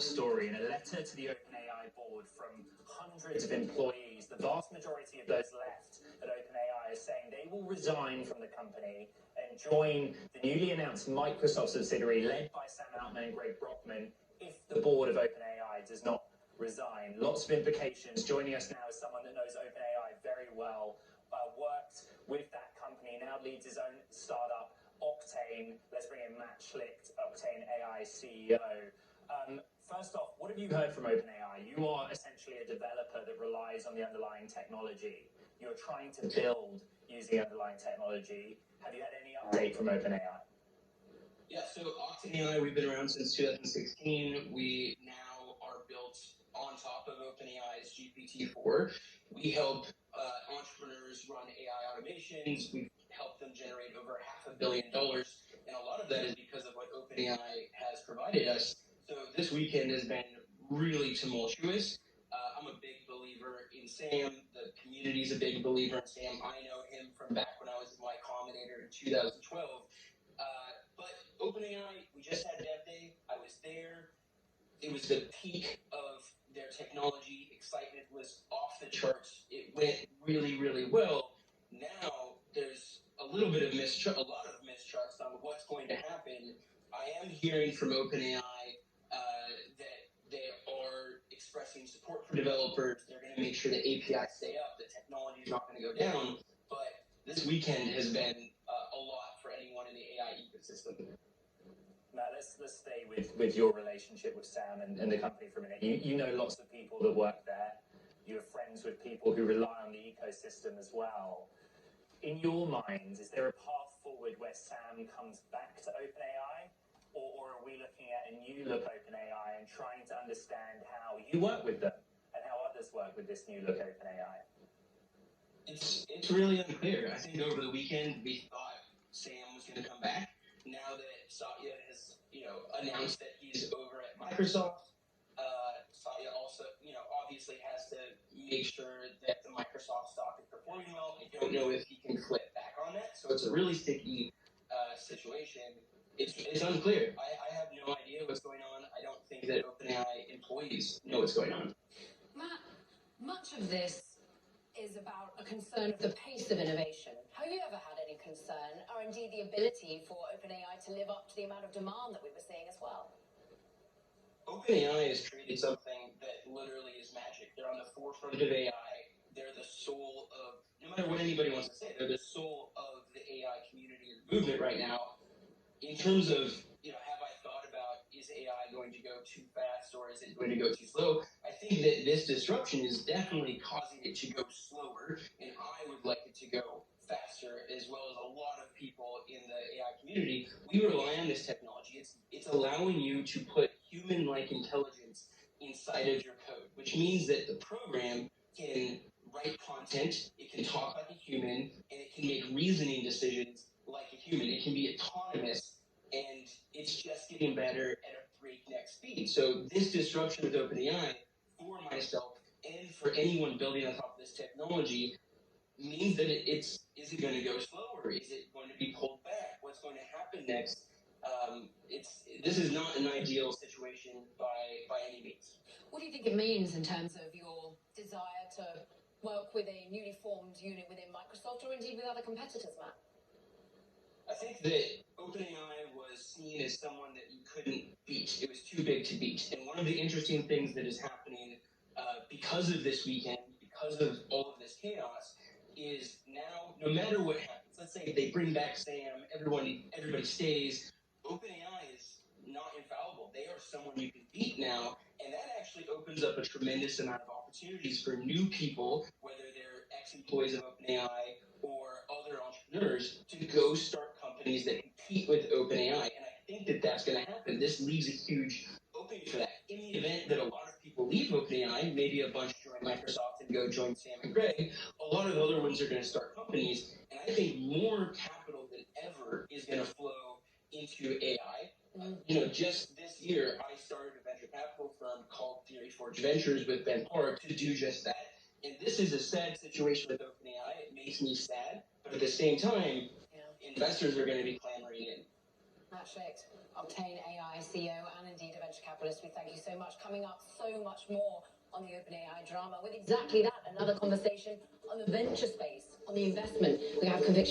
story in a letter to the OpenAI board from hundreds of employees. The vast majority of those left at OpenAI are saying they will resign from the company and join the newly announced Microsoft subsidiary led by Sam Altman and Greg Brockman if the board of OpenAI does not resign. Lots of implications. Joining us now is someone that knows OpenAI very well, worked with that company, now leads his own startup, Octane. Let's bring in Matt Schlicht, Octane AI CEO. First off, what have you heard from OpenAI? You are essentially a developer that relies on the underlying technology. You're trying to build using underlying technology. Have you had any update from OpenAI? Yeah, so Octane AI, we've been around since 2016. We now are built on top of OpenAI's GPT-4. We help entrepreneurs run AI automations. We've helped them generate over $500 million, and a lot of that is because of what OpenAI has provided us. So this weekend has been really tumultuous. I'm a big believer in Sam. The community's a big believer in Sam. I know him from back when I was in Y Combinator in 2012. But OpenAI, we just had Dev Day. I was there. It was the peak of their technology. Excitement was off the charts. It went really, really well. Now there's a little bit of mistrust, a lot of mistrust on what's going to happen. I am hearing from OpenAI that they are expressing support for developers. They're going to make sure the APIs stay up. The technology is not going to go down. But this weekend has been a lot for anyone in the AI ecosystem. Matt, let's stay with your relationship with Sam and the company for a minute. You know lots of people that work there. You're friends with people who rely on the ecosystem as well. In your mind, is there a path forward where Sam comes back to OpenAI? Or are we looking at a new look OpenAI and trying to understand how you work with them and how others work with this new look OpenAI? It's really unclear. I think over the weekend we thought Sam was going to come back. Now that Satya has, announced that he's over at Microsoft, Satya also, obviously has to make sure that the Microsoft stock is performing well. I don't know if he can flip back on that, so it's a really sticky situation. It's unclear. I have no idea what's going on. I don't think that OpenAI employees know what's going on. Matt, much of this is about a concern of the pace of innovation. Have you ever had any concern, or indeed the ability for OpenAI to live up to the amount of demand that we were seeing as well? OpenAI has created something that literally is magic. They're on the forefront of AI. They're the soul of, no matter what anybody wants to say, they're the soul of the AI community and movement right now. In terms of, have I thought about, is AI going to go too fast or is it going to go too slow? I think that this disruption is definitely causing it to go slower, and I would like it to go faster, as well as a lot of people in the AI community. We rely on this technology. It's allowing you to put human-like intelligence inside of your code, which means that the program can write content, it can talk like a human, and it can make reasoning decisions like a human. It can be autonomous, and it's just getting better at a breakneck speed. So this disruption with OpenAI, for myself and for anyone building on top of this technology, means that is it going to go slower? Is it going to be pulled back? What's going to happen next? This is not an ideal situation by any means. What do you think it means in terms of your desire to work with a newly formed unit within Microsoft or indeed with other competitors, Matt? I think that OpenAI was seen as someone that you couldn't beat. It was too big to beat. And one of the interesting things that is happening because of this weekend, because of all of this chaos, is now, no matter what happens, let's say they bring back Sam, everybody stays, OpenAI is not infallible. They are someone you can beat now, and that actually opens up a tremendous amount of opportunities for new people, whether they're ex-employees of OpenAI or other entrepreneurs, to go start companies that compete with OpenAI. And I think that that's going to happen. This leaves a huge opening for that. In the event that a lot of people leave OpenAI, maybe a bunch join Microsoft and go join Sam and Greg, a lot of other ones are going to start companies. And I think more capital than ever is going to flow into AI. Just this year, I started a venture capital firm called Theory Forge Ventures with Ben Park to do just that. And this is a sad situation with OpenAI. It makes me sad, but at the same time, investors are going to be clamoring in. Matt Schlicht, Octane AI CEO and indeed a venture venture capitalists, we thank you so much. Coming up, so much more on the OpenAI drama with exactly that, another conversation on the venture space, on the investment. We have conviction.